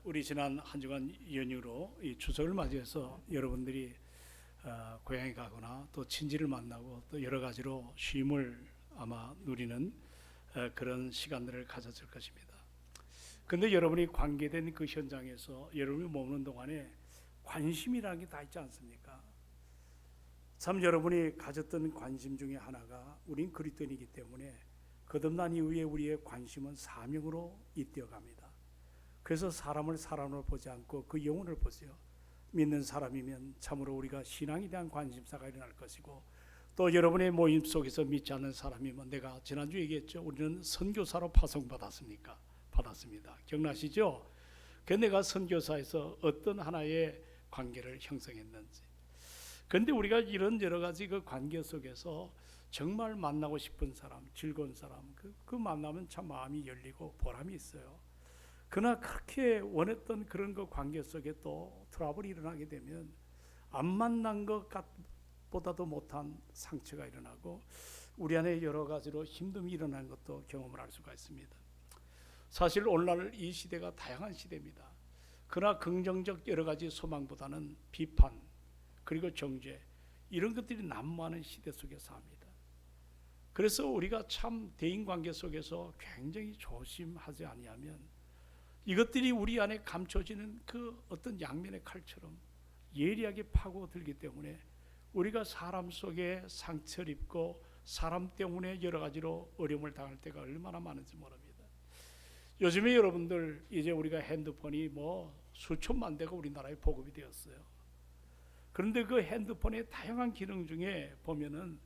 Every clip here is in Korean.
우리 지난 한 주간 연휴로 이 추석을 맞이해서 여러분들이 고향에 가거나 또 친지를 만나고 또 여러 가지로 쉼을 아마 누리는 그런 시간들을 가졌을 것입니다. 근데 여러분이 관계된 그 현장에서 여러분이 머무는 동안에 관심이라는 게 다 있지 않습니까? 참 여러분이 가졌던 관심 중에 하나가 우린 그리스도인이기 때문에 거듭난 이후에 우리의 관심은 사명으로 잇대어갑니다. 그래서 사람을 사람으로 보지 않고 그 영혼을 보세요. 믿는 사람이면 참으로 우리가 신앙에 대한 관심사가 일어날 것이고, 또 여러분의 모임 속에서 믿지 않는 사람이면, 내가 지난주 얘기했죠. 우리는 선교사로 파송받았습니까? 받았습니다. 기억나시죠? 그 내가 선교사에서 어떤 하나의 관계를 형성했는지. 그런데 우리가 이런 여러 가지 그 관계 속에서 정말 만나고 싶은 사람, 즐거운 사람, 그 만나면 참 마음이 열리고 보람이 있어요. 그러나 그렇게 원했던 그런 그 관계 속에 또 트러블이 일어나게 되면 안 만난 것보다도 못한 상처가 일어나고 우리 안에 여러 가지로 힘듦이 일어나는 것도 경험을 할 수가 있습니다. 사실 오늘날 이 시대가 다양한 시대입니다. 그러나 긍정적 여러 가지 소망보다는 비판 그리고 정죄, 이런 것들이 난무하는 시대 속에서 합니다. 그래서 우리가 참 대인관계 속에서 굉장히 조심하지 아니하면 이것들이 우리 안에 감춰지는 그 어떤 양면의 칼처럼 예리하게 파고들기 때문에 우리가 사람 속에 상처를 입고 사람 때문에 여러 가지로 어려움을 당할 때가 얼마나 많은지 모릅니다. 요즘에 여러분들 이제 우리가 핸드폰이 뭐 수천만 대가 우리나라에 보급이 되었어요. 그런데 그 핸드폰의 다양한 기능 중에 보면은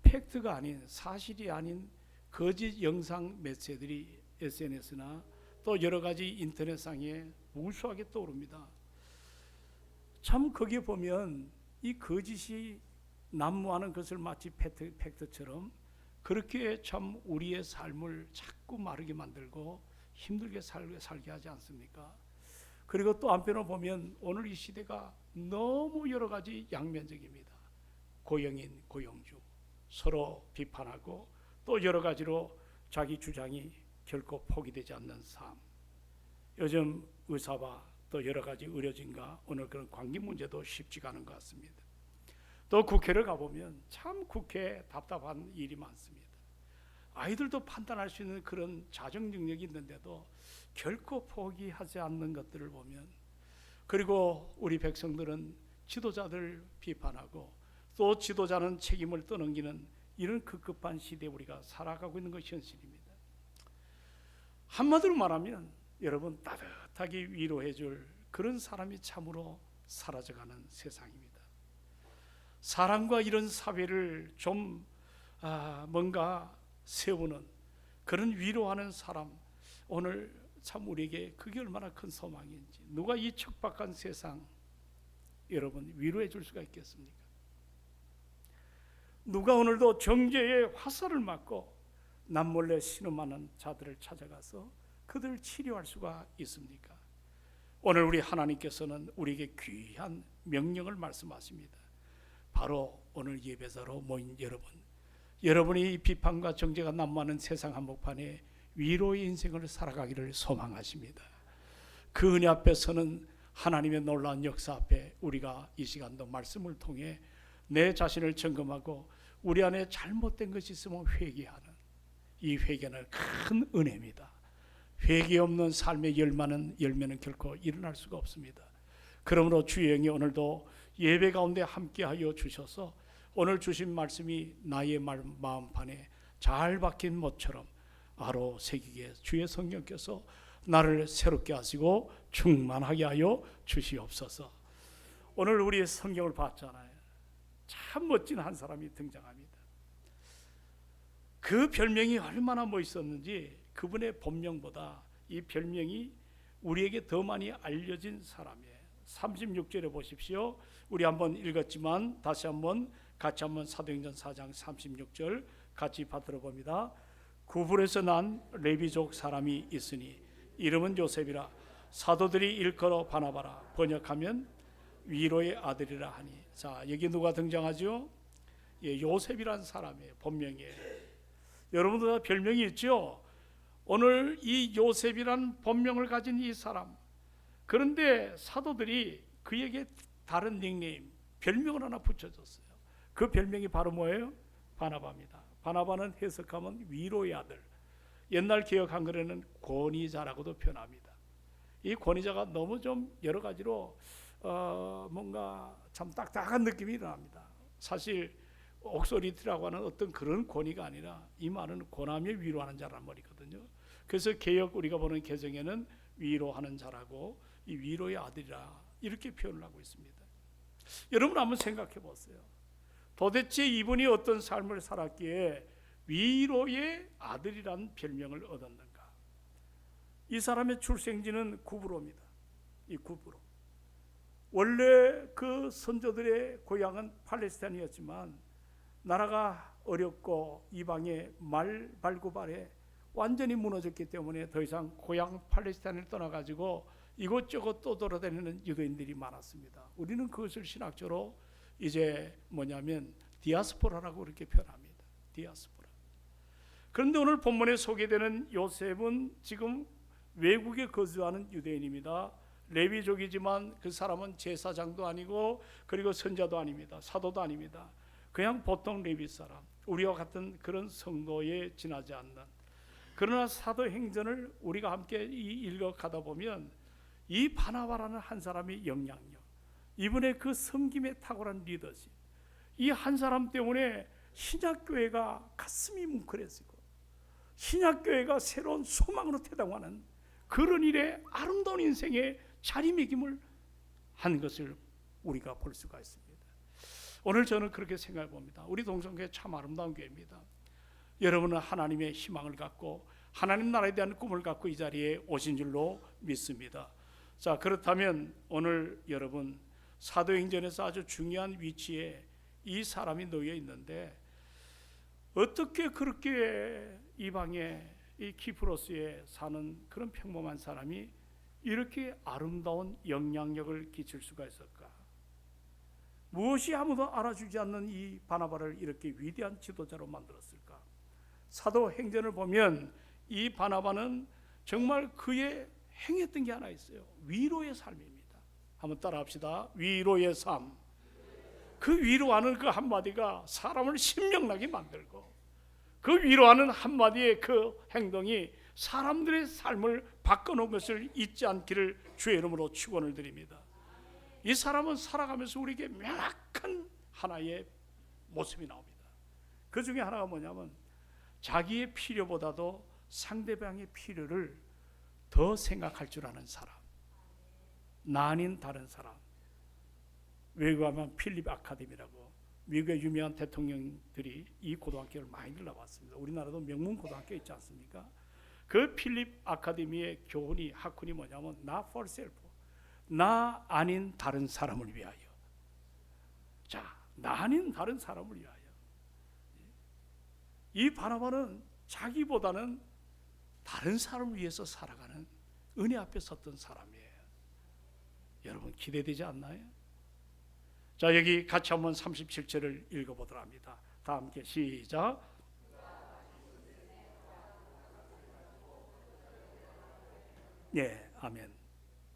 팩트가 아닌, 사실이 아닌 거짓 영상 매체들이 SNS나 또 여러 가지 인터넷상에 무수하게 떠오릅니다. 참 거기에 보면 이 거짓이 난무하는 것을 마치 팩트처럼 그렇게 참 우리의 삶을 자꾸 마르게 만들고 힘들게 살게 하지 않습니까? 그리고 또 한편으로 보면 오늘 이 시대가 너무 여러 가지 양면적입니다. 고영인, 고영주, 서로 비판하고 또 여러 가지로 자기 주장이 결코 포기되지 않는 삶. 요즘 의사와 또 여러 가지 의료진과 오늘 그런 관계 문제도 쉽지가 않은 것 같습니다. 또 국회를 가보면 참 국회에 답답한 일이 많습니다. 아이들도 판단할 수 있는 그런 자정 능력이 있는데도 결코 포기하지 않는 것들을 보면, 그리고 우리 백성들은 지도자들 비판하고 또 지도자는 책임을 떠넘기는 이런 급급한 시대에 우리가 살아가고 있는 것이 현실입니다. 한마디로 말하면 여러분, 따뜻하게 위로해 줄 그런 사람이 참으로 사라져가는 세상입니다. 사람과 이런 사회를 좀 뭔가 세우는 그런 위로하는 사람, 오늘 참 우리에게 그게 얼마나 큰 소망인지. 누가 이 척박한 세상 여러분 위로해 줄 수가 있겠습니까? 누가 오늘도 정죄의 화살을 맞고 남몰래 신음하는 자들을 찾아가서 그들을 치료할 수가 있습니까? 오늘 우리 하나님께서는 우리에게 귀한 명령을 말씀하십니다. 바로 오늘 예배자로 모인 여러분이 비판과 정죄가 난무하는 세상 한복판에 위로의 인생을 살아가기를 소망하십니다. 그 은혜 앞에서는 하나님의 놀라운 역사 앞에 우리가 이 시간도 말씀을 통해 내 자신을 점검하고 우리 안에 잘못된 것이 있으면 회개하는 이 회개는 큰 은혜입니다. 회개 없는 삶의 열매는 결코 일어날 수가 없습니다. 그러므로 주의 영이 오늘도 예배 가운데 함께하여 주셔서 오늘 주신 말씀이 나의 마음판에 잘 박힌 못처럼 바로 새기게 주의 성령께서 나를 새롭게 하시고 충만하게 하여 주시옵소서. 오늘 우리 성경을 봤잖아요. 참 멋진 한 사람이 등장합니다. 그 별명이 얼마나 멋있었는지 그분의 본명보다 이 별명이 우리에게 더 많이 알려진 사람이에요. 36절에 보십시오. 우리 한번 읽었지만 다시 한번 같이 한번 사도행전 4장 36절 같이 받들어 봅니다. 구불에서 난 레위족 사람이 있으니 이름은 요셉이라 사도들이 일컬어 바나바라 번역하면 위로의 아들이라 하니. 자, 여기 누가 등장하죠? 예, 요셉이란 사람이에요. 본명이에요. 여러분들 다 별명이 있죠? 오늘 이 요셉이란 본명을 가진 이 사람, 그런데 사도들이 그에게 다른 닉네임, 별명을 하나 붙여줬어요. 그 별명이 바로 뭐예요? 바나바입니다. 바나바는 해석하면 위로의 아들. 옛날 개역 한글에는 권위자라고도 표현합니다. 이 권위자가 너무 좀 여러 가지로 뭔가 참 딱딱한 느낌이 일어납니다. 사실 옥소리티라고 하는 어떤 그런 권위가 아니라 이 말은 고난에 위로하는 자란 말이거든요. 그래서 개역 우리가 보는 개정에는 위로하는 자라고 이 위로의 아들이라 이렇게 표현을 하고 있습니다. 여러분 한번 생각해 보세요. 도대체 이분이 어떤 삶을 살았기에 위로의 아들이란 별명을 얻었는가? 이 사람의 출생지는 구브로입니다. 이 구브로. 원래 그 선조들의 고향은 팔레스타인이었지만 나라가 어렵고 이방의 말발굽발에 완전히 무너졌기 때문에 더 이상 고향 팔레스타인을 떠나가지고 이곳저곳 떠돌아다니는 유대인들이 많았습니다. 우리는 그것을 신학적으로 이제 뭐냐면 디아스포라라고 이렇게 표현합니다. 디아스포라. 그런데 오늘 본문에 소개되는 요셉은 지금 외국에 거주하는 유대인입니다. 레위족이지만 그 사람은 제사장도 아니고 그리고 선자도 아닙니다. 사도도 아닙니다. 그냥 보통 레위 사람, 우리와 같은 그런 성도에 지나지 않는. 그러나 사도행전을 우리가 함께 읽어가다 보면 이 바나바라는 한 사람의 영향력, 이분의 그 섬김에 탁월한 리더십, 이 한 사람 때문에 신약교회가 가슴이 뭉클해지고 신약교회가 새로운 소망으로 태동하는 그런 일에 아름다운 인생의 자리매김을 한 것을 우리가 볼 수가 있습니다. 오늘 저는 그렇게 생각해 봅니다. 우리 동성교회 참 아름다운 교회입니다. 여러분은 하나님의 희망을 갖고 하나님 나라에 대한 꿈을 갖고 이 자리에 오신 줄로 믿습니다. 자, 그렇다면 오늘 여러분 사도행전에서 아주 중요한 위치에 이 사람이 놓여 있는데 어떻게 그렇게 이방의 이 키프로스에 사는 그런 평범한 사람이 이렇게 아름다운 영향력을 끼칠 수가 있을까? 무엇이 아무도 알아주지 않는 이 바나바를 이렇게 위대한 지도자로 만들었을까? 사도행전을 보면 이 바나바는 정말 그의 행했던 게 하나 있어요. 위로의 삶입니다. 한번 따라합시다. 위로의 삶. 그 위로하는 그 한마디가 사람을 신명나게 만들고 그 위로하는 한마디의 그 행동이 사람들의 삶을 바꿔놓은 것을 잊지 않기를 주의 이름으로 축원을 드립니다. 이 사람은 살아가면서 우리에게 명확한 하나의 모습이 나옵니다. 그 중에 하나가 뭐냐면 자기의 필요보다도 상대방의 필요를 더 생각할 줄 아는 사람, 나 아닌 다른 사람. 외국 가면 필립 아카데미라고 미국의 유명한 대통령들이 이 고등학교를 많이 나왔습니다. 우리나라도 명문 고등학교 있지 않습니까? 그 필립 아카데미의 교훈이 학훈이 뭐냐면 not for self, 나 아닌 다른 사람을 위하여. 자, 나 아닌 다른 사람을 위하여. 이 바나바는 자기보다는 다른 사람을 위해서 살아가는 은혜 앞에 섰던 사람이에요. 여러분 기대되지 않나요? 자, 여기 같이 한번 37절을 읽어보도록 합니다. 다 함께 시작. 예, 아멘.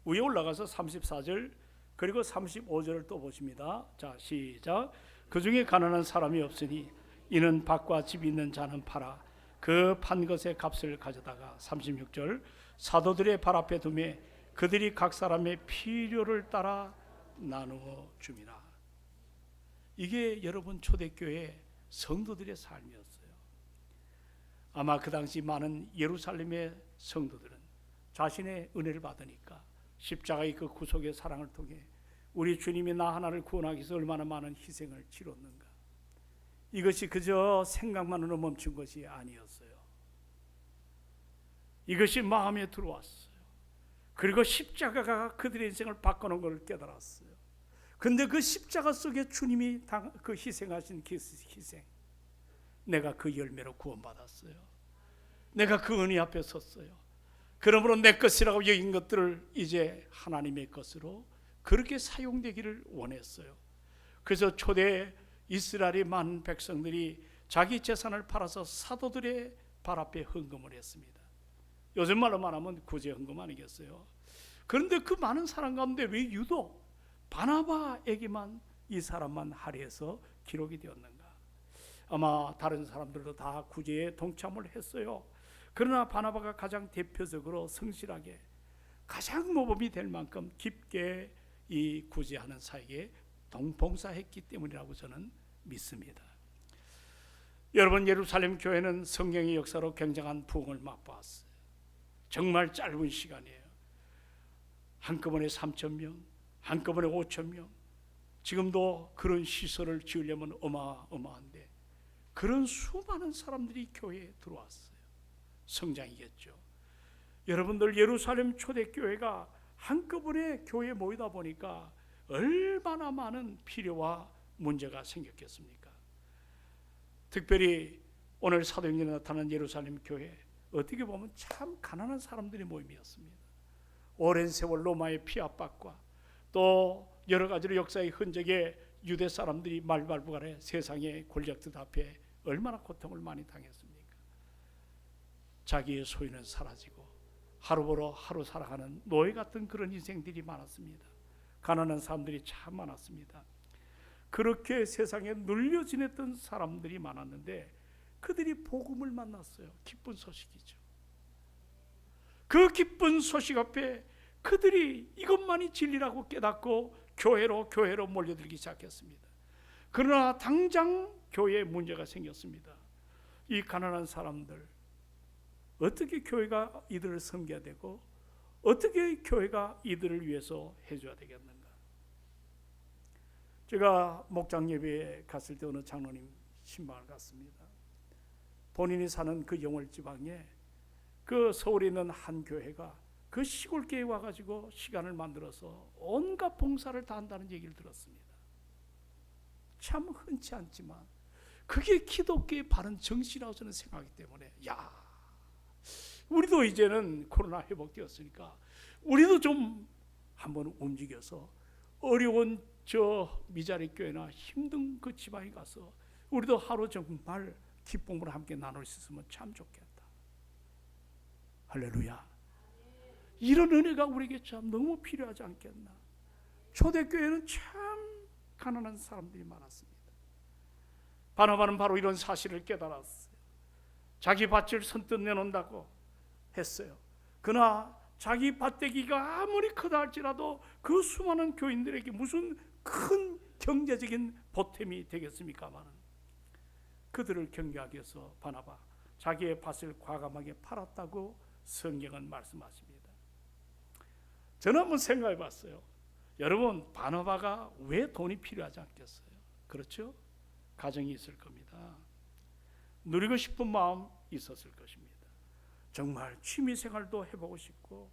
위에 올라가서 34절 그리고 35절을 또 보십니다. 자, 시작. 그 중에 가난한 사람이 없으니 이는 밭과 집이 있는 자는 팔아 그 판 것의 값을 가져다가 36절 사도들의 발 앞에 두매 그들이 각 사람의 필요를 따라 나누어 줍니다. 이게 여러분 초대교회 성도들의 삶이었어요. 아마 그 당시 많은 예루살렘의 성도들은 자신의 은혜를 받으니까 십자가의 그 구속의 사랑을 통해 우리 주님이 나 하나를 구원하기 위해서 얼마나 많은 희생을 치렀는가. 이것이 그저 생각만으로 멈춘 것이 아니었어요. 이것이 마음에 들어왔어요. 그리고 십자가가 그들의 인생을 바꿔놓은 걸 깨달았어요. 근데 그 십자가 속에 주님이 그 희생하신 그 희생, 내가 그 열매로 구원받았어요. 내가 그 은혜 앞에 섰어요. 그러므로 내 것이라고 여긴 것들을 이제 하나님의 것으로 그렇게 사용되기를 원했어요. 그래서 초대 이스라엘의 많은 백성들이 자기 재산을 팔아서 사도들의 발 앞에 헌금을 했습니다. 요즘 말로 말하면 구제 헌금 아니겠어요? 그런데 그 많은 사람 가운데 왜 유독 바나바에게만 이 사람만 할애해서 기록이 되었는가? 아마 다른 사람들도 다 구제에 동참을 했어요. 그러나 바나바가 가장 대표적으로 성실하게 가장 모범이 될 만큼 깊게 이 구제하는 사역에 봉사했기 때문이라고 저는 믿습니다. 여러분, 예루살렘 교회는 성령의 역사로 굉장한 부흥을 맛보았어요. 정말 짧은 시간이에요. 한꺼번에 3,000명, 한꺼번에 5,000명. 지금도 그런 시설을 지으려면 어마어마한데 그런 수많은 사람들이 교회에 들어왔어요. 성장이겠죠. 여러분들, 예루살렘 초대교회가 한꺼번에 교회에 모이다 보니까 얼마나 많은 필요와 문제가 생겼겠습니까? 특별히 오늘 사도행전에 나타난 예루살렘 교회, 어떻게 보면 참 가난한 사람들의 모임이었습니다. 오랜 세월 로마의 피압박과 또 여러 가지로 역사의 흔적에 유대 사람들이 말발부간에 세상의 권력들 앞에 얼마나 고통을 많이 당했습니까? 자기의 소유는 사라지고 하루 벌어 하루 살아가는 노예 같은 그런 인생들이 많았습니다. 가난한 사람들이 참 많았습니다. 그렇게 세상에 눌려 지냈던 사람들이 많았는데 그들이 복음을 만났어요. 기쁜 소식이죠. 그 기쁜 소식 앞에 그들이 이것만이 진리라고 깨닫고 교회로 몰려들기 시작했습니다. 그러나 당장 교회에 문제가 생겼습니다. 이 가난한 사람들, 어떻게 교회가 이들을 섬겨야 되고 어떻게 교회가 이들을 위해서 해줘야 되겠는가? 제가 목장 예배에 갔을 때 어느 장로님 신방을 갔습니다. 본인이 사는 그 영월 지방에 그 서울에 있는 한 교회가 그 시골교회에 와가지고 시간을 만들어서 온갖 봉사를 다 한다는 얘기를 들었습니다. 참 흔치 않지만 그게 기독교의 바른 정신이라고 저는 생각하기 때문에, 우리도 이제는 코로나 회복되었으니까 우리도 좀 한번 움직여서 어려운 저 미자리 교회나 힘든 그 지방에 가서 우리도 하루 정말 기쁨을 함께 나눌 수 있으면 참 좋겠다. 할렐루야. 이런 은혜가 우리에게 참 너무 필요하지 않겠나. 초대교회는 참 가난한 사람들이 많았습니다. 바나바는 바로 이런 사실을 깨달았어요. 자기 밭을 선뜻 내놓는다고 했어요. 그러나 자기 밭대기가 아무리 크다 할지라도 그 수많은 교인들에게 무슨 큰 경제적인 보탬이 되겠습니까마는 그들을 격려하기 위해서 바나바 자기의 밭을 과감하게 팔았다고 성경은 말씀하십니다. 저는 한번 생각해 봤어요. 여러분, 바나바가 왜 돈이 필요하지 않겠어요? 그렇죠? 가정이 있을 겁니다. 누리고 싶은 마음 있었을 것입니다. 정말 취미생활도 해보고 싶고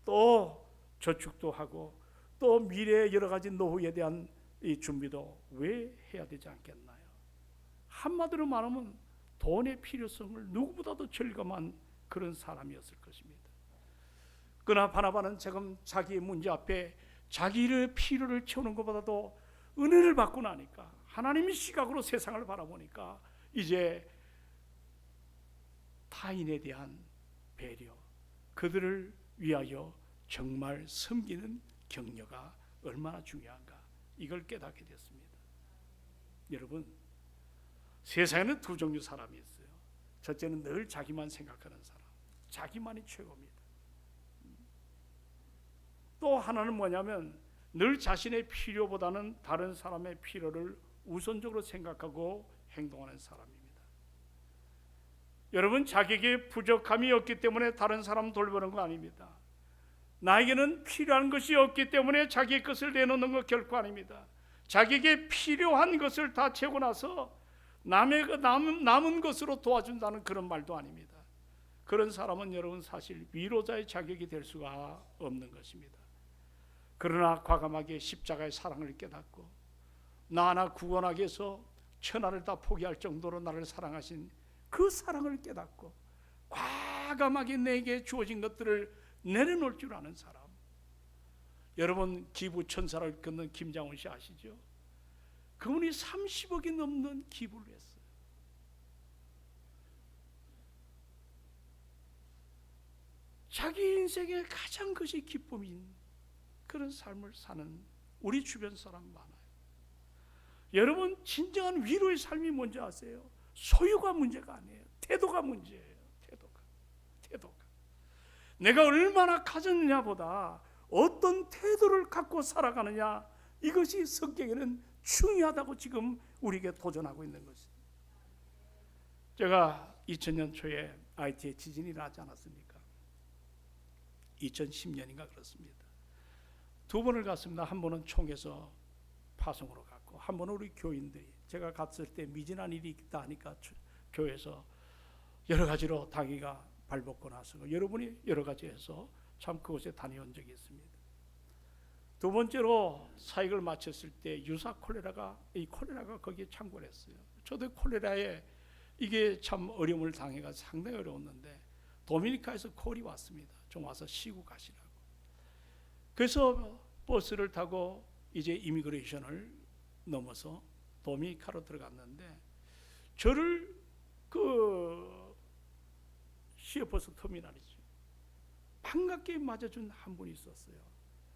또 저축도 하고 또 미래의 여러 가지 노후에 대한 이 준비도 왜 해야 되지 않겠나요? 한마디로 말하면 돈의 필요성을 누구보다도 절감한 그런 사람이었을 것입니다. 그러나 바나바는 지금 자기의 문제 앞에 자기의 필요를 채우는 것보다도 은혜를 받고 나니까 하나님의 시각으로 세상을 바라보니까 이제 타인에 대한 배려, 그들을 위하여 정말 섬기는 격려가 얼마나 중요한가, 이걸 깨닫게 됐습니다. 여러분, 세상에는 두 종류 사람이 있어요. 첫째는 늘 자기만 생각하는 사람, 자기만이 최고입니다. 또 하나는 뭐냐면 늘 자신의 필요보다는 다른 사람의 필요를 우선적으로 생각하고 행동하는 사람입니다. 여러분, 자기에게 부족함이 없기 때문에 다른 사람 돌보는 거 아닙니다. 나에게는 필요한 것이 없기 때문에 자기의 것을 내놓는 것 결코 아닙니다. 자기에게 필요한 것을 다 채우고 나서 남의 남은 것으로 도와준다는 그런 말도 아닙니다. 그런 사람은 여러분 사실 위로자의 자격이 될 수가 없는 것입니다. 그러나 과감하게 십자가의 사랑을 깨닫고 나 하나 구원하기 위해서 천하를 다 포기할 정도로 나를 사랑하신 그 사랑을 깨닫고 과감하게 내게 주어진 것들을 내려놓을 줄 아는 사람. 여러분, 기부 천사를 걷는 김장훈 씨 아시죠? 그분이 30억이 넘는 기부를 했어요. 자기 인생의 가장 것이 기쁨인 그런 삶을 사는 우리 주변 사람 많아요. 여러분, 진정한 위로의 삶이 뭔지 아세요? 소유가 문제가 아니에요. 태도가 문제예요. 태도가. 내가 얼마나 가졌느냐보다 어떤 태도를 갖고 살아가느냐, 이것이 성경에는 중요하다고 지금 우리에게 도전하고 있는 것입니다. 제가 2000년 초에 IT에 지진이 나지 않았습니까? 2010년인가 그렇습니다. 두 번을 갔습니다. 한 번은 총에서 파송으로 갔고, 한 번은 우리 교인들이, 제가 갔을 때 미진한 일이 있다 하니까 교회에서 여러 가지로 당위가 발벗고 나서 여러분이 여러 가지 해서 참 그곳에 다녀온 적이 있습니다. 두 번째로 사역을 마쳤을 때 유사 콜레라가 거기에 창궐했어요. 저도 콜레라에 이게 참 어려움을 당해가지고 상당히 어려웠는데 도미니카에서 콜이 왔습니다. 좀 와서 쉬고 가시라고. 그래서 버스를 타고 이제 이미그레이션을 넘어서 도미니카로 들어갔는데 저를 그 시외버스 터미널이죠. 반갑게 맞아준 한 분이 있었어요.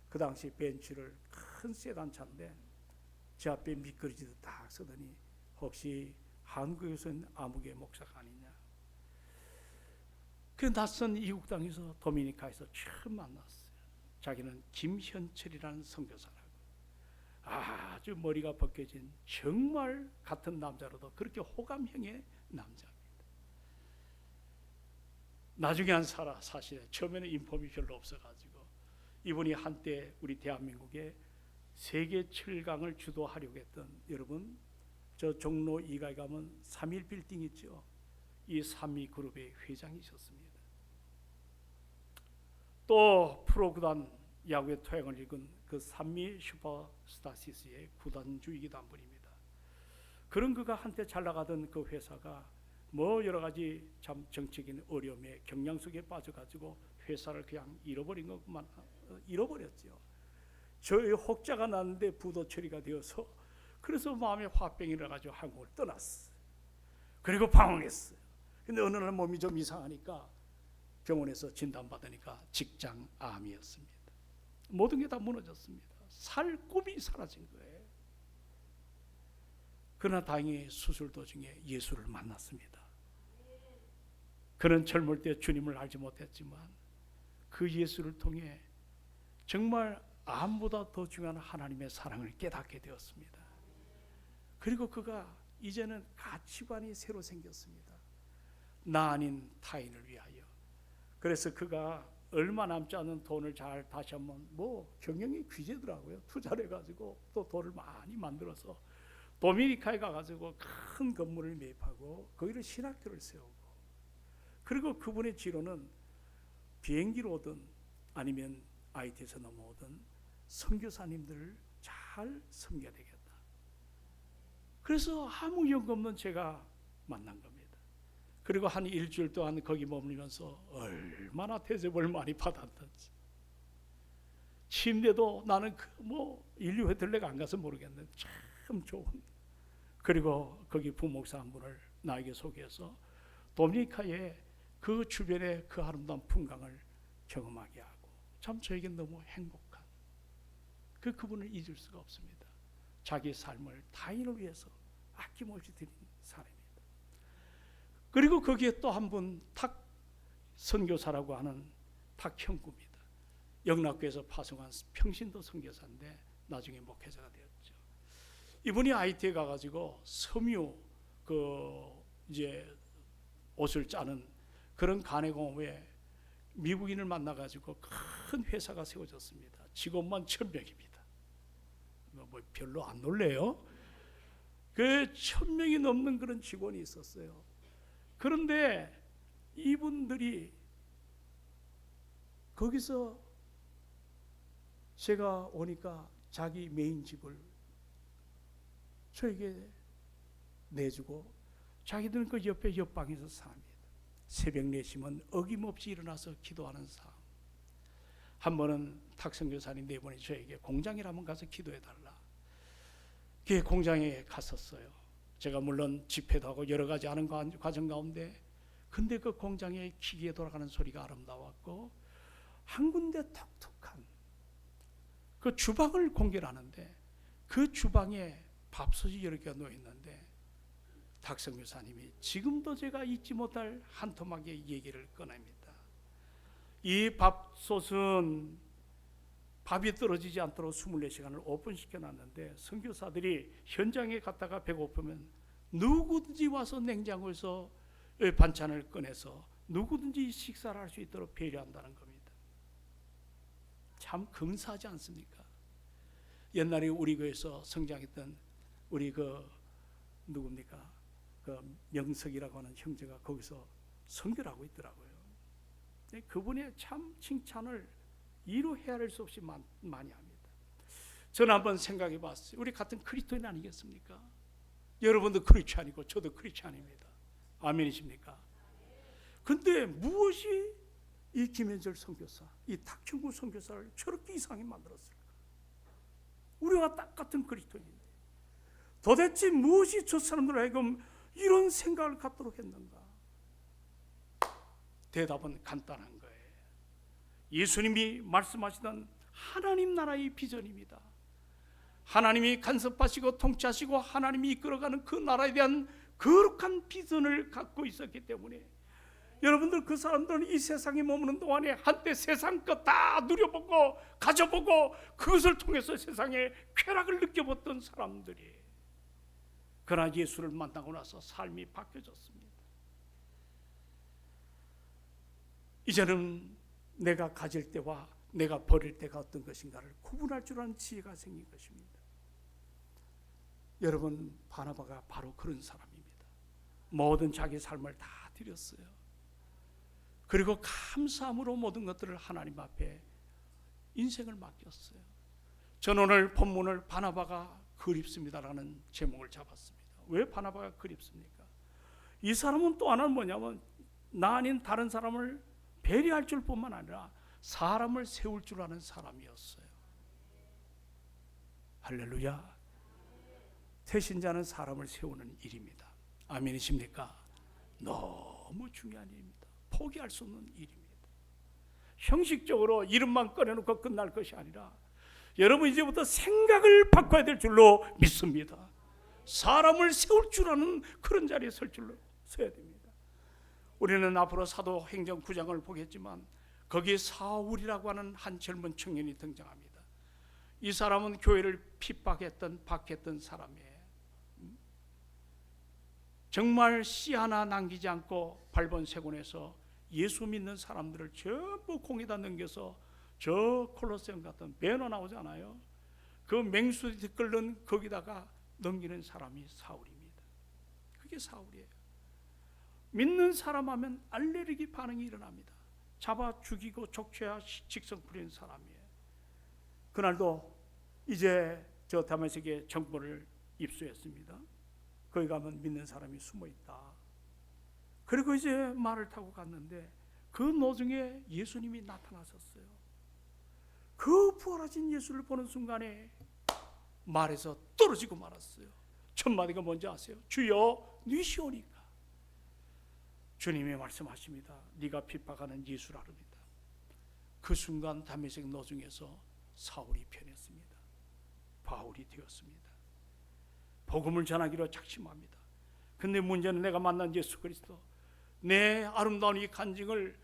그 당시 벤츠를 큰 세단차인데 제 앞에 미끄러지듯 딱 서더니 혹시 한국에서는 아무개 목사가 아니냐. 그 낯선 이국 땅에서 도미니카에서 처음 만났어요. 자기는 김현철이라는 선교사라고. 아주 머리가 벗겨진 정말 같은 남자로도 그렇게 호감형의 남자입니다. 나중에 한 사실에 처음에는 인폼이 별로 없어가지고 이분이 한때 우리 대한민국의 세계 7강을 주도하려고 했던, 여러분 저 종로 2가에 가면 3.1 빌딩 있죠. 이 3.2 그룹의 회장이셨습니다. 또 프로구단 야구의 토양을 읽은 그 3.2 슈퍼스타시스의 구단주이기도 한 분입니다. 그런 그가 한때 잘 나가던 그 회사가 뭐 여러 가지 참 정치적인 어려움에 경량 속에 빠져가지고 회사를 그냥 잃어버렸죠. 저희 혹자가 났는데 부도 처리가 되어서 그래서 마음에 화병이 나가지고 한국을 떠났어요. 그리고 방황했어요. 근데 어느 날 몸이 좀 이상하니까 병원에서 진단받으니까 직장암이었습니다. 모든 게 다 무너졌습니다. 살 꿈이 사라진 거예요. 그러나 다행히 수술 도중에 예수를 만났습니다. 그는 젊을 때 주님을 알지 못했지만 그 예수를 통해 정말 암보다 더 중요한 하나님의 사랑을 깨닫게 되었습니다. 그리고 그가 이제는 가치관이 새로 생겼습니다. 나 아닌 타인을 위하여. 그래서 그가 얼마 남지 않은 돈을 잘 다시 한번 경영이 귀재더라고요. 투자를 해가지고 또 돈을 많이 만들어서 도미니카에 가가지고 큰 건물을 매입하고 거기를 신학교를 세우고, 그리고 그분의 지로는 비행기로 오든 아니면 IT에서 넘어오든 선교사님들을 잘 섬겨야 되겠다. 그래서 아무 연고 없는 제가 만난 겁니다. 그리고 한 일주일 동안 거기 머물면서 얼마나 대접을 많이 받았던지. 침대도 나는 인류회 들레가 안 가서 모르겠는데 참 좋은. 그리고 거기 부목사 한 분을 나에게 소개해서 도미니카의 그 주변의 그 아름다운 풍광을 경험하게 하고, 참 저에겐 너무 행복한 그분을 잊을 수가 없습니다. 자기 삶을 타인을 위해서 아낌없이 드린 사람입니다. 그리고 거기에 또 한 분 탁 선교사라고 하는 탁 형구입니다. 영락교에서 파송한 평신도 선교사인데 나중에 목회자가 되었죠. 이분이 IT에 가가지고 섬유 이제 옷을 짜는 그런 가내공업에 미국인을 만나가지고 큰 회사가 세워졌습니다. 직원만 1000명입니다. 별로 안 놀래요. 그 1000명이 넘는 그런 직원이 있었어요. 그런데 이분들이 거기서 제가 오니까 자기 메인 집을 저에게 내주고 자기들은 그 옆에 옆방에서 삽니다. 새벽 4시면 어김없이 일어나서 기도하는 삶. 한 번은 탁선교사님 4분이 저에게 공장이라면 가서 기도해달라. 그 공장에 갔었어요. 제가 물론 집회도 하고 여러 가지 하는 과정 가운데, 근데 그 공장의 기계에 돌아가는 소리가 아름다웠고 한 군데 톡톡한 그 주방을 공개를 하는데 그 주방에 밥솥이 여러 개가 놓여 있는데 탁성 교사님이 지금도 제가 잊지 못할 한 토막의 얘기를 꺼냅니다. 이 밥솥은 밥이 떨어지지 않도록 24시간을 오픈시켜 놨는데 선교사들이 현장에 갔다가 배고프면 누구든지 와서 냉장고에서 반찬을 꺼내서 누구든지 식사를 할 수 있도록 배려한다는 겁니다. 참 근사하지 않습니까? 옛날에 우리 교회에서 성장했던 우리 누굽니까? 명석이라고 하는 형제가 거기서 선교를 하고 있더라고요. 그분의 참 칭찬을 이루 헤아릴 수 없이 많이 합니다. 저는 한번 생각해 봤어요. 우리 같은 그리스도인 아니겠습니까? 여러분도 크리스찬이고 저도 크리스찬입니다. 아멘이십니까? 근데 무엇이 이 김현철 선교사, 이 탁충구 선교사를 저렇게 이상하게 만들었을까? 우리와 딱 같은 그리스도인인데 도대체 무엇이 저 사람들 하여금 이런 생각을 갖도록 했는가? 대답은 간단한 거예요. 예수님이 말씀하시던 하나님 나라의 비전입니다. 하나님이 간섭하시고 통치하시고 하나님이 이끌어가는 그 나라에 대한 거룩한 비전을 갖고 있었기 때문에 여러분들 그 사람들은 이 세상에 머무는 동안에 한때 세상 것 다 누려보고 가져보고 그것을 통해서 세상의 쾌락을 느껴봤던 사람들이 그러나 예수를 만나고 나서 삶이 바뀌어졌습니다. 이제는 내가 가질 때와 내가 버릴 때가 어떤 것인가를 구분할 줄 아는 지혜가 생긴 것입니다. 여러분, 바나바가 바로 그런 사람입니다. 모든 자기 삶을 다 드렸어요. 그리고 감사함으로 모든 것들을 하나님 앞에 인생을 맡겼어요. 저는 오늘 본문을 바나바가 그립습니다라는 제목을 잡았습니다. 왜 바나바가 그립습니까? 이 사람은 또 하나는 뭐냐면 나 아닌 다른 사람을 배려할 줄 뿐만 아니라 사람을 세울 줄 아는 사람이었어요. 할렐루야. 태신자는 사람을 세우는 일입니다. 아멘이십니까? 너무 중요한 일입니다. 포기할 수 없는 일입니다. 형식적으로 이름만 꺼내놓고 끝날 것이 아니라 여러분 이제부터 생각을 바꿔야 될 줄로 믿습니다. 사람을 세울 줄 아는 그런 자리에 설 줄로 서야 됩니다. 우리는 앞으로 사도행전 9장을 보겠지만 거기에 사울이라고 하는 한 젊은 청년이 등장합니다. 이 사람은 교회를 핍박했던 박했던 사람이에요. 정말 씨 하나 남기지 않고 발본세곤에서 예수 믿는 사람들을 전부 공에다 넘겨서 저 콜로세움 같은 매너 나오잖아요. 그 맹수들이 끓는 거기다가 넘기는 사람이 사울입니다. 그게 사울이에요. 믿는 사람 하면 알레르기 반응이 일어납니다. 잡아 죽이고 족쇄와 직성 부리는 사람이에요. 그날도 이제 저 다메섹에 정보를 입수했습니다. 거기 가면 믿는 사람이 숨어 있다. 그리고 이제 말을 타고 갔는데 그 노중에 예수님이 나타나셨어요. 그 부활하신 예수를 보는 순간에 말에서 떨어지고 말았어요. 첫 마디가 뭔지 아세요? 주여 니시오니까. 주님이 말씀하십니다. 네가 핍박하는 예수라릅니다. 그 순간 다메섹 노중에서 사울이 변했습니다. 바울이 되었습니다. 복음을 전하기로 작심합니다. 근데 문제는 내가 만난 예수 그리스도, 내 아름다운 이 간증을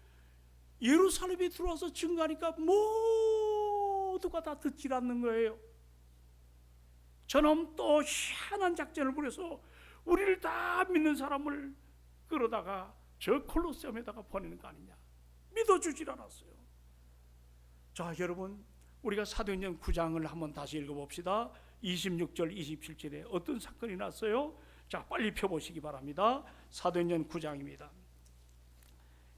예루살렘에 들어와서 증거하니까 모두가 다 듣지 않는 거예요. 저놈 또 희한한 작전을 벌여서 우리를 다 믿는 사람을 끌어다가 저 콜로세움에다가 보내는 거 아니냐. 믿어주질 않았어요. 자, 여러분, 우리가 사도행전 9장을 한번 다시 읽어봅시다. 26절 27절에 어떤 사건이 났어요? 자, 빨리 펴보시기 바랍니다. 사도행전 9장입니다.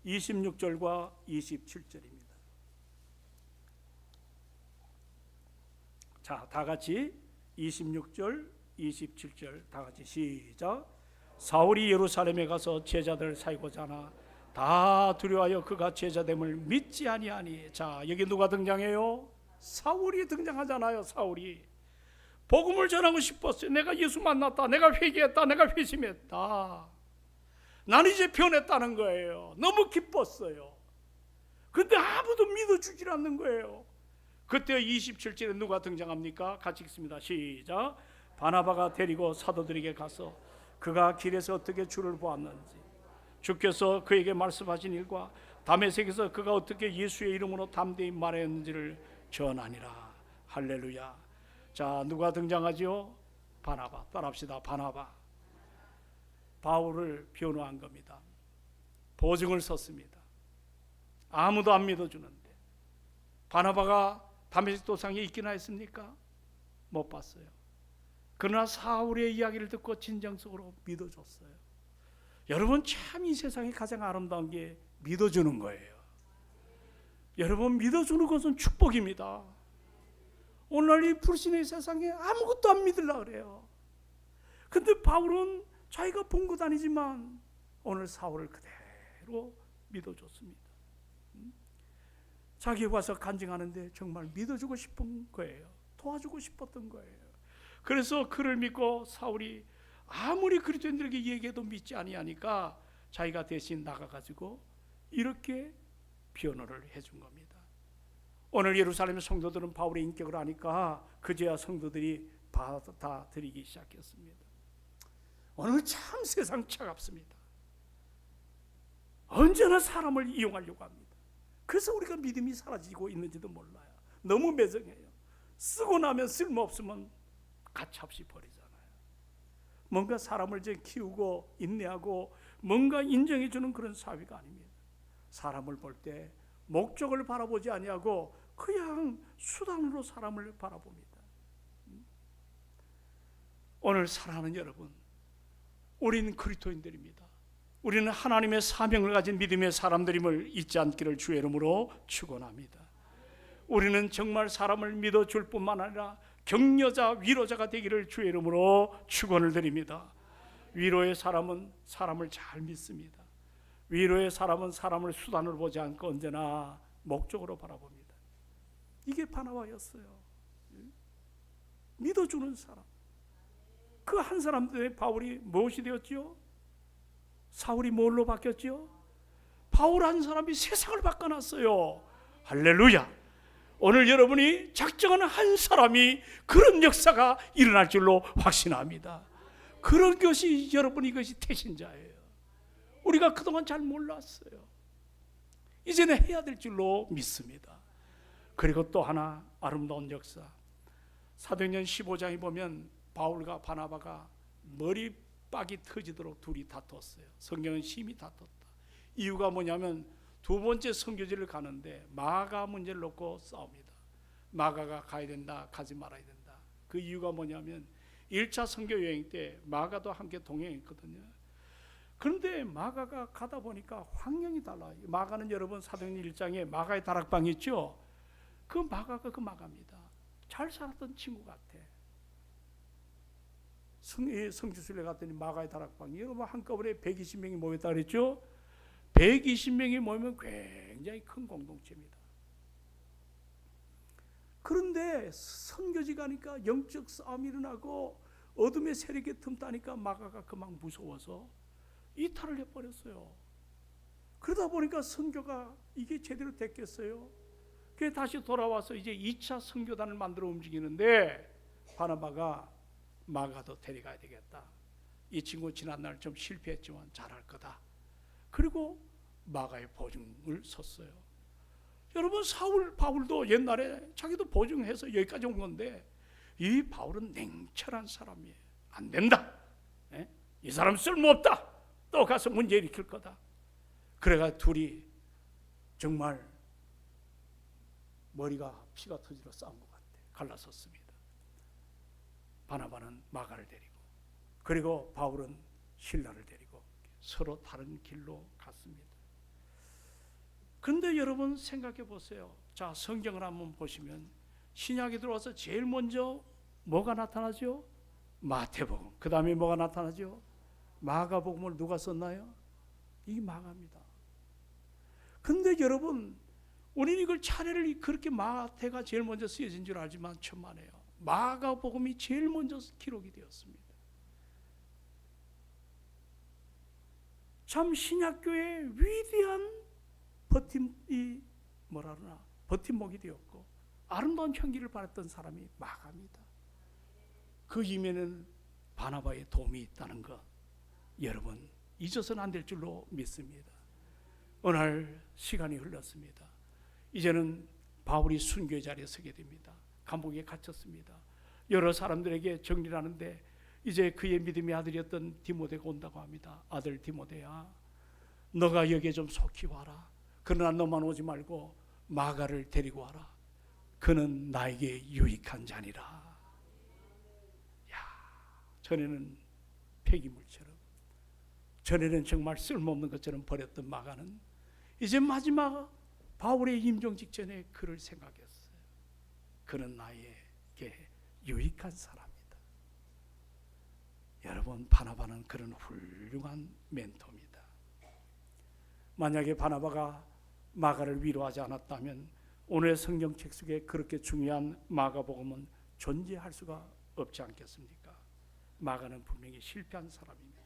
26절과 27절입니다. 자, 다 같이 26절 27절 다 같이 시작. 사울이 예루살렘에 가서 제자들을 사이고자 하나 다 두려워하여 그가 제자됨을 믿지 아니하니. 자, 여기 누가 등장해요? 사울이 등장하잖아요. 사울이 복음을 전하고 싶었어요. 내가 예수 만났다, 내가 회개했다, 내가 회심했다, 나는 이제 변했다는 거예요. 너무 기뻤어요. 근데 아무도 믿어주질 않는 거예요. 그때 27절에 누가 등장합니까? 같이 읽습니다. 시작. 바나바가 데리고 사도들에게 가서 그가 길에서 어떻게 주를 보았는지, 주께서 그에게 말씀하신 일과 다메섹에서 그가 어떻게 예수의 이름으로 담대히 말했는지를 전하니라. 할렐루야. 자, 누가 등장하죠? 바나바. 따라합시다. 바나바. 바울을 변호한 겁니다. 보증을 섰습니다. 아무도 안 믿어주는데 바나바가 다메섹 도상에 있기나 했습니까? 못 봤어요. 그러나 사울의 이야기를 듣고 진정성으로 믿어줬어요. 여러분, 참 이 세상에 가장 아름다운 게 믿어주는 거예요. 여러분, 믿어주는 것은 축복입니다. 오늘날 이 불신의 세상에 아무것도 안 믿으려고 그래요. 근데 바울은 자기가 본 것 아니지만 오늘 사울을 그대로 믿어줬습니다. 자기 와서 간증하는데 정말 믿어주고 싶은 거예요. 도와주고 싶었던 거예요. 그래서 그를 믿고 사울이 아무리 그리스도인들에게 얘기해도 믿지 아니하니까 자기가 대신 나가가지고 이렇게 변호를 해준 겁니다. 오늘 예루살렘 성도들은 바울의 인격을 아니까 그제야 성도들이 받아들이기 시작했습니다. 오늘 참 세상 차갑습니다. 언제나 사람을 이용하려고 합니다. 그래서 우리가 믿음이 사라지고 있는지도 몰라요. 너무 매정해요. 쓰고 나면 쓸모없으면 가차없이 버리잖아요. 뭔가 사람을 키우고 인내하고 뭔가 인정해주는 그런 사회가 아닙니다. 사람을 볼 때 목적을 바라보지 아니하고 그냥 수단으로 사람을 바라봅니다. 오늘 사랑하는 여러분, 우리는 그리스도인들입니다. 우리는 하나님의 사명을 가진 믿음의 사람들임을 잊지 않기를 주의 이름으로 축원합니다. 우리는 정말 사람을 믿어줄 뿐만 아니라 격려자, 위로자가 되기를 주의 이름으로 축원을 드립니다. 위로의 사람은 사람을 잘 믿습니다. 위로의 사람은 사람을 수단으로 보지 않고 언제나 목적으로 바라봅니다. 이게 바나바였어요. 믿어주는 사람. 그 한 사람 때문에 바울이 무엇이 되었죠? 사울이 뭘로 바뀌었죠? 바울 한 사람이 세상을 바꿔놨어요. 할렐루야. 오늘 여러분이 작정하는 한 사람이 그런 역사가 일어날 줄로 확신합니다. 그런 것이 여러분, 이것이 태신자예요. 우리가 그동안 잘 몰랐어요. 이제는 해야 될 줄로 믿습니다. 그리고 또 하나 아름다운 역사, 사도행전 15장에 보면 바울과 바나바가 머리빡이 터지도록 둘이 다퉜어요. 성경은 심히 다퉜다. 이유가 뭐냐면 두 번째 선교지를 가는데 마가 문제를 놓고 싸웁니다. 마가가 가야 된다, 가지 말아야 된다. 그 이유가 뭐냐면 1차 선교 여행 때 마가도 함께 동행했거든요. 그런데 마가가 가다 보니까 환경이 달라요. 마가는 여러분 사도행전 1장에 마가의 다락방이 있죠. 그 마가가 그 마가입니다. 잘 살았던 친구 같아. 성지순례 갔더니 마가의 다락방이 여러분 한꺼번에 120명이 모였다 그랬죠. 120명이 모이면 굉장히 큰 공동체입니다. 그런데 선교지 가니까 영적 싸움이 일어나고 어둠의 세력이 틈타니까 마가가 그만 무서워서 이탈을 해버렸어요. 그러다 보니까 선교가 이게 제대로 됐겠어요? 그게 다시 돌아와서 이제 2차 선교단을 만들어 움직이는데 바나바가 마가도 데려가야 되겠다. 이 친구 지난날 좀 실패했지만 잘할 거다. 그리고 마가의 보증을 섰어요. 여러분, 바울도 옛날에 자기도 보증해서 여기까지 온 건데 이 바울은 냉철한 사람이에요. 안 된다. 이 사람 쓸모없다. 또 가서 문제 일으킬 거다. 그래가 둘이 정말 머리가 피가 터지러 싸운 것 같아. 갈라섰습니다. 바나바는 마가를 데리고, 그리고 바울은 실라를 데리고 서로 다른 길로 갔습니다. 근데 여러분 생각해 보세요. 자, 성경을 한번 보시면 신약에 들어와서 제일 먼저 뭐가 나타나죠? 마태복음. 그 다음에 뭐가 나타나죠? 마가복음을 누가 썼나요? 이 마가입니다. 근데 여러분, 우리는 이걸 차례를 그렇게 마태가 제일 먼저 쓰여진 줄 알지만 천만에요. 마가복음이 제일 먼저 기록이 되었습니다. 참 신약교회의 위대한 버팀, 이 뭐라 그러나 버팀목이 되었고 아름다운 향기를 발했던 사람이 마가입니다. 그 이면에는 바나바의 도움이 있다는 것, 여러분 잊어서는 안 될 줄로 믿습니다. 어느 날 시간이 흘렀습니다. 이제는 바울이 순교의 자리에 서게 됩니다. 감옥에 갇혔습니다. 여러 사람들에게 정리를 하는데 이제 그의 믿음의 아들이었던 디모데가 온다고 합니다. 아들 디모데야, 너가 여기에 좀 속히 와라. 그러나 너만 오지 말고 마가를 데리고 와라. 그는 나에게 유익한 자니라. 야, 전에는 폐기물처럼, 전에는 정말 쓸모없는 것처럼 버렸던 마가는 이제 마지막 바울의 임종 직전에 그를 생각했어요. 그는 나에게 유익한 사람이다. 여러분, 바나바는 그런 훌륭한 멘토입니다. 만약에 바나바가 마가를 위로하지 않았다면 오늘의 성경책 속에 그렇게 중요한 마가복음은 존재할 수가 없지 않겠습니까? 마가는 분명히 실패한 사람입니다.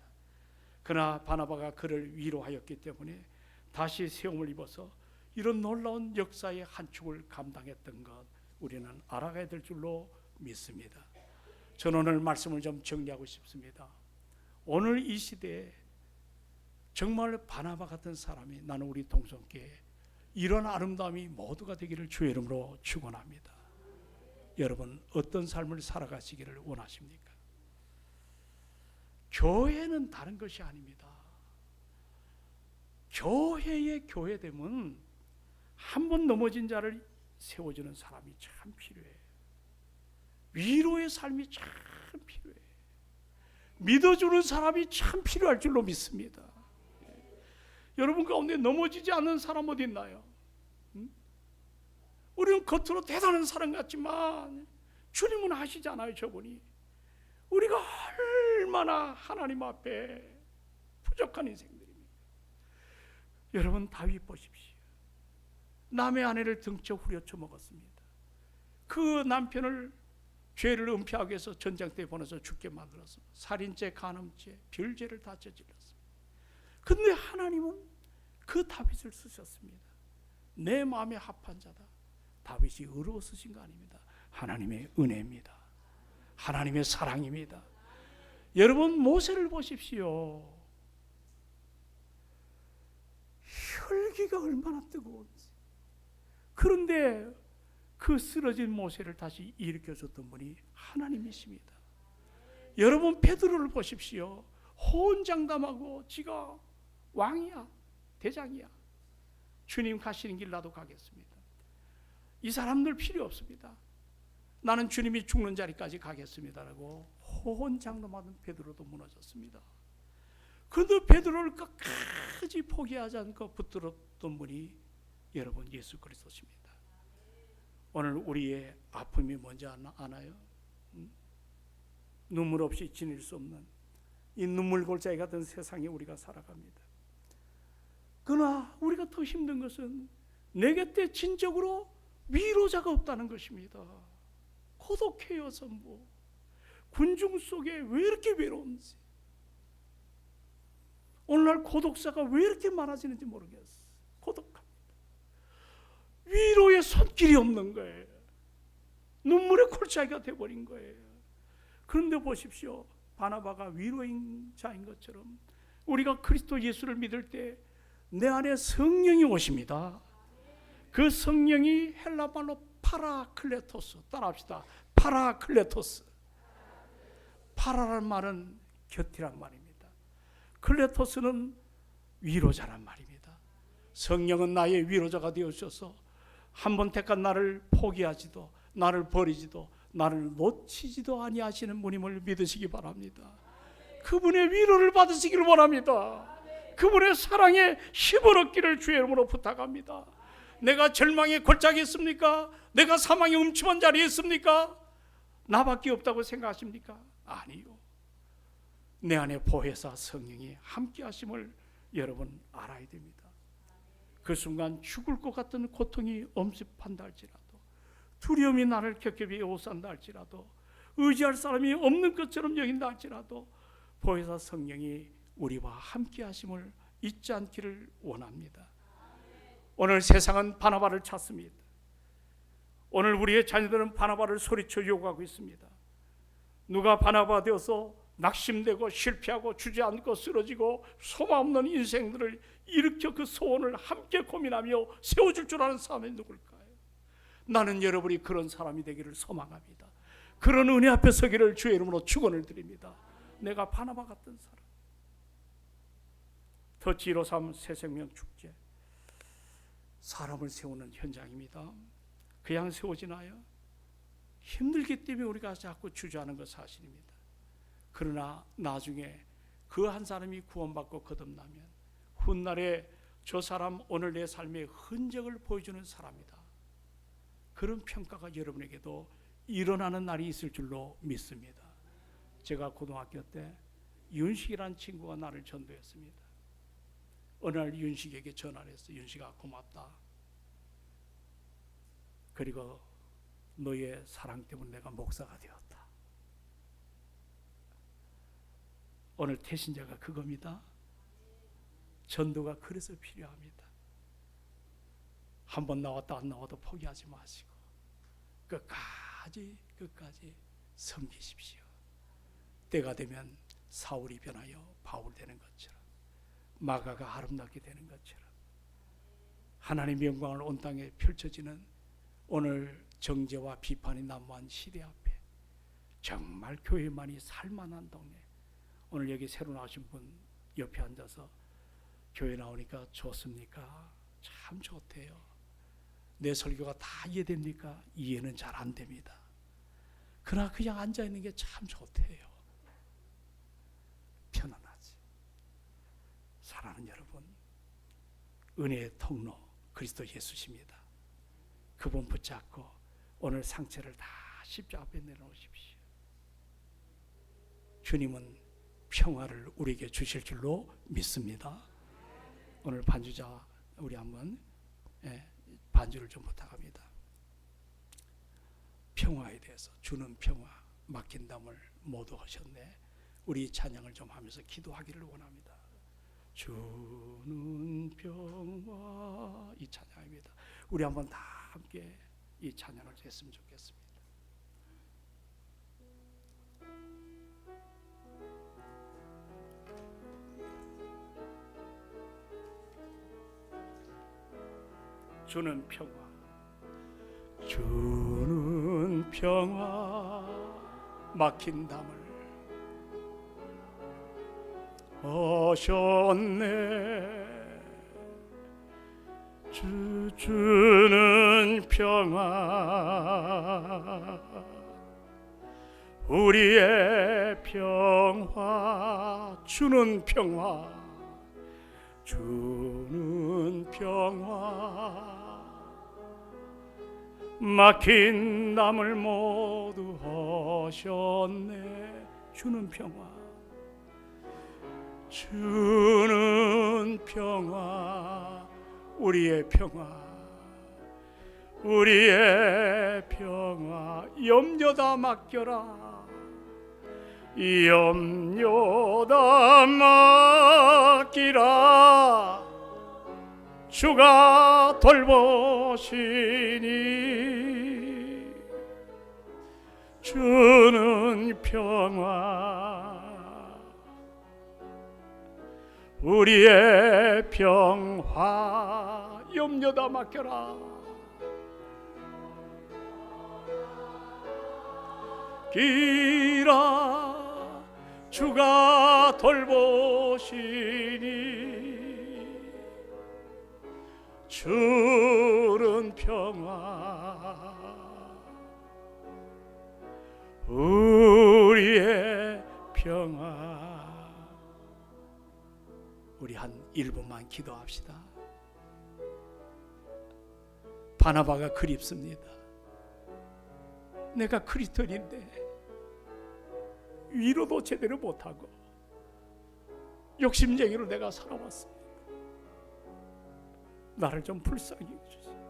그러나 바나바가 그를 위로하였기 때문에 다시 세움을 입어서 이런 놀라운 역사의 한 축을 감당했던 것 우리는 알아가야 될 줄로 믿습니다. 저는 오늘 말씀을 좀 정리하고 싶습니다. 오늘 이 시대에 정말 바나바 같은 사람이 나는 우리 동성교회에 이런 아름다움이 모두가 되기를 주의 이름으로 축원합니다. 여러분 어떤 삶을 살아가시기를 원하십니까? 교회는 다른 것이 아닙니다. 교회의 교회됨은 한 번 넘어진 자를 세워주는 사람이 참 필요해요. 위로의 삶이 참 필요해요. 믿어주는 사람이 참 필요할 줄로 믿습니다. 여러분 가운데 넘어지지 않는 사람 어디 있나요? 우리는 겉으로 대단한 사람 같지만 주님은 아시잖아요. 저분이 우리가 얼마나 하나님 앞에 부족한 인생들입니까? 여러분 다윗 보십시오. 남의 아내를 등쳐 후려쳐 먹었습니다. 그 남편을 죄를 은폐하기 위해서 전쟁터에 보내서 죽게 만들었습니다. 살인죄, 간음죄, 별죄를 다 저질렀습니다. 그런데 하나님은 그 다윗을 쓰셨습니다. 내 마음에 합한 자다. 다윗이 의로워 쓰신 거 아닙니다. 하나님의 은혜입니다. 하나님의 사랑입니다. 여러분 모세를 보십시오. 혈기가 얼마나 뜨거운지. 그런데 그 쓰러진 모세를 다시 일으켜줬던 분이 하나님이십니다. 여러분 베드로를 보십시오. 호언장담하고 지가 왕이야, 대장이야. 주님 가시는 길 나도 가겠습니다. 이 사람들 필요 없습니다. 나는 주님이 죽는 자리까지 가겠습니다라고 호언장담하던 베드로도 무너졌습니다. 그런데 베드로를 끝까지 포기하지 않고 붙들었던 분이 여러분 예수 그리스도십니다. 오늘 우리의 아픔이 뭔지 아나요? 눈물 없이 지낼 수 없는 이 눈물 골짜기 같은 세상에 우리가 살아갑니다. 그러나 우리가 더 힘든 것은 내 곁에 진정으로 위로자가 없다는 것입니다. 고독해요. 전부 군중 속에 왜 이렇게 외로운지, 오늘날 고독사가 왜 이렇게 많아지는지 모르겠어요. 고독합니다. 위로의 손길이 없는 거예요. 눈물의 골짜기가 되어버린 거예요. 그런데 보십시오. 바나바가 위로인 자인 것처럼 우리가 그리스도 예수를 믿을 때 내 안에 성령이 오십니다. 그 성령이 헬라말로 파라클레토스, 따라합시다. 파라클레토스. 파라란 말은 곁이란 말입니다. 클레토스는 위로자란 말입니다. 성령은 나의 위로자가 되어주셔서 한 번 택한 나를 포기하지도 나를 버리지도 나를 놓치지도 아니하시는 분임을 믿으시기 바랍니다. 그분의 위로를 받으시기를 원합니다. 그분의 사랑에 힘을 얻기를 주의 이름으로 부탁합니다. 내가 절망의 골짜기에 있습니까? 내가 사망의 음침한 자리에 있습니까? 나밖에 없다고 생각하십니까? 아니요. 내 안에 보혜사 성령이 함께 하심을 여러분 알아야 됩니다. 그 순간 죽을 것 같은 고통이 엄습한다 할지라도, 두려움이 나를 겹겹이 오싼다 할지라도, 의지할 사람이 없는 것처럼 여긴다 할지라도 보혜사 성령이 우리와 함께 하심을 잊지 않기를 원합니다. 오늘 세상은 바나바를 찾습니다. 오늘 우리의 자녀들은 바나바를 소리쳐 요구하고 있습니다. 누가 바나바 되어서 낙심되고 실패하고 주저앉고 쓰러지고 소망 없는 인생들을 일으켜 그 소원을 함께 고민하며 세워줄 줄 아는 사람이 누굴까요? 나는 여러분이 그런 사람이 되기를 소망합니다. 그런 은혜 앞에 서기를 주의 이름으로 축원을 드립니다. 내가 바나바 같은 사람. 터치 153 새생명 축제, 사람을 세우는 현장입니다. 그냥 세워지나요? 힘들기 때문에 우리가 자꾸 주저하는 것 사실입니다. 그러나 나중에 그 한 사람이 구원받고 거듭나면 훗날에 저 사람 오늘 내 삶의 흔적을 보여주는 사람이다, 그런 평가가 여러분에게도 일어나는 날이 있을 줄로 믿습니다. 제가 고등학교 때 윤식이라는 친구가 나를 전도했습니다. 어느 날 윤식에게 전화를 했어요. 윤식아, 고맙다. 그리고 너의 사랑 때문에 내가 목사가 되었다. 오늘 태신자가 그겁니다. 전도가 그래서 필요합니다. 한번 나왔다 안 나와도 포기하지 마시고 끝까지 섬기십시오. 때가 되면 사울이 변하여 바울 되는 것처럼, 마가가 아름답게 되는 것처럼 하나님의 영광을 온 땅에 펼쳐지는 오늘 정죄와 비판이 난무한 시대 앞에 정말 교회만이 살만한 동네. 오늘 여기 새로 나오신 분 옆에 앉아서 교회 나오니까 좋습니까? 참 좋대요. 내 설교가 다 이해됩니까? 이해는 잘 안 됩니다. 그러나 그냥 앉아있는 게 참 좋대요. 편안하지. 사랑하는 여러분, 은혜의 통로 그리스도 예수십니다. 그분 붙잡고 오늘 상처를 다 십자가 앞에 내놓으십시오. 주님은 평화를 우리에게 주실 줄로 믿습니다. 오늘 반주자 우리 한번 반주를 좀 부탁합니다. 평화에 대해서, 주는 평화, 막힌 담을 모두 하셨네. 우리 찬양을 좀 하면서 기도하기를 원합니다. 주는 평화, 이 찬양입니다. 우리 한번 다 함께 이 찬양을 했으면 좋겠습니다. 주는 평화, 주는 평화, 막힌 담을 하셨네. 주는 평화, 우리의 평화, 주는 평화, 주는 평화, 막힌 담을 모두 하셨네. 주는 평화, 주는 평화, 우리의 평화, 우리의 평화, 염려 다 맡겨라, 염려 다 맡기라, 주가 돌보시니. 주는 평화, 우리의 평화, 염려 다 맡겨라, 기라, 주가 돌보시니. 주는 평화, 우리의 평화. 우리 한 1분만 기도합시다. 바나바가 그립습니다. 내가 크리스천인데 위로도 제대로 못하고 욕심쟁이로 내가 살아왔습니다. 나를 좀 불쌍히 해주세요.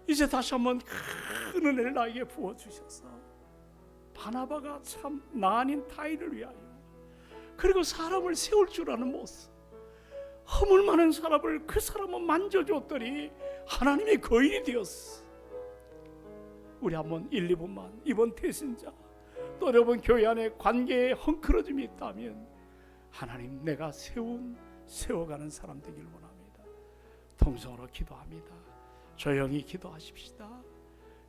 이제 다시 한번 큰 은혜를 나에게 부어주셔서 바나바가 참 나 아닌 타인을 위하여, 그리고 사람을 세울 줄 아는 모습, 허물 많은 사람을 그 사람은 만져줬더니 하나님의 거인이 되었어. 우리 한번 1, 2분만 이번 태신자 또 여러분 교회 안에 관계에 헝클어짐이 있다면 하나님 내가 세워가는 사람 되길 원합니다. 통성으로 기도합니다. 조용히 기도하십시다.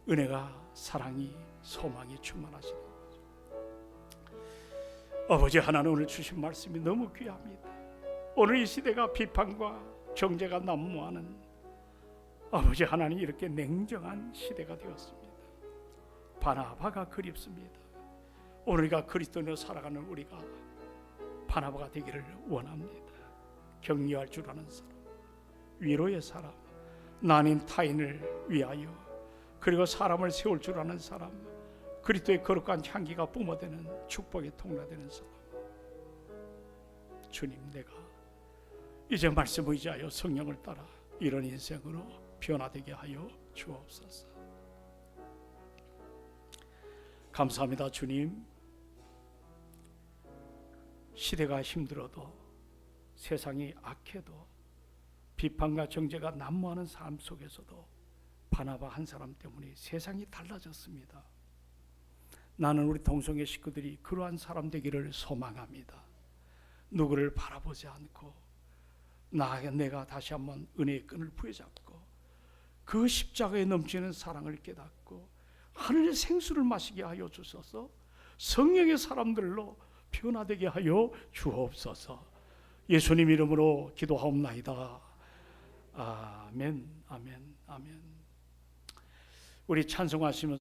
은혜가 사랑이 소망이 충만하시도록. 아버지 하나님 오늘 주신 말씀이 너무 귀합니다. 오늘 이 시대가 비판과 정죄가 난무하는 아버지 하나님 이렇게 냉정한 시대가 되었습니다. 바나바가 그립습니다. 오늘가 그리스도인으로 살아가는 우리가 바나바가 되기를 원합니다. 격려할 줄 아는 사람, 위로의 사람, 나뉜 타인을 위하여 그리고 사람을 세울 줄 아는 사람, 그리스도의 거룩한 향기가 뿜어대는 축복의 통로되는 사람. 주님 내가 이제 말씀 의지하여 성령을 따라 이런 인생으로 변화되게 하여 주옵소서. 감사합니다. 주님, 시대가 힘들어도 세상이 악해도 비판과 정죄가 난무하는 삶 속에서도 바나바 한 사람 때문에 세상이 달라졌습니다. 나는 우리 동성애 식구들이 그러한 사람 되기를 소망합니다. 누구를 바라보지 않고 내가 다시 한번 은혜의 끈을 부여잡고 그 십자가에 넘치는 사랑을 깨닫고 하늘의 생수를 마시게 하여 주소서. 성령의 사람들로 변화되게 하여 주옵소서. 예수님 이름으로 기도하옵나이다. 아멘, 아멘, 아멘. 우리 찬송하시면서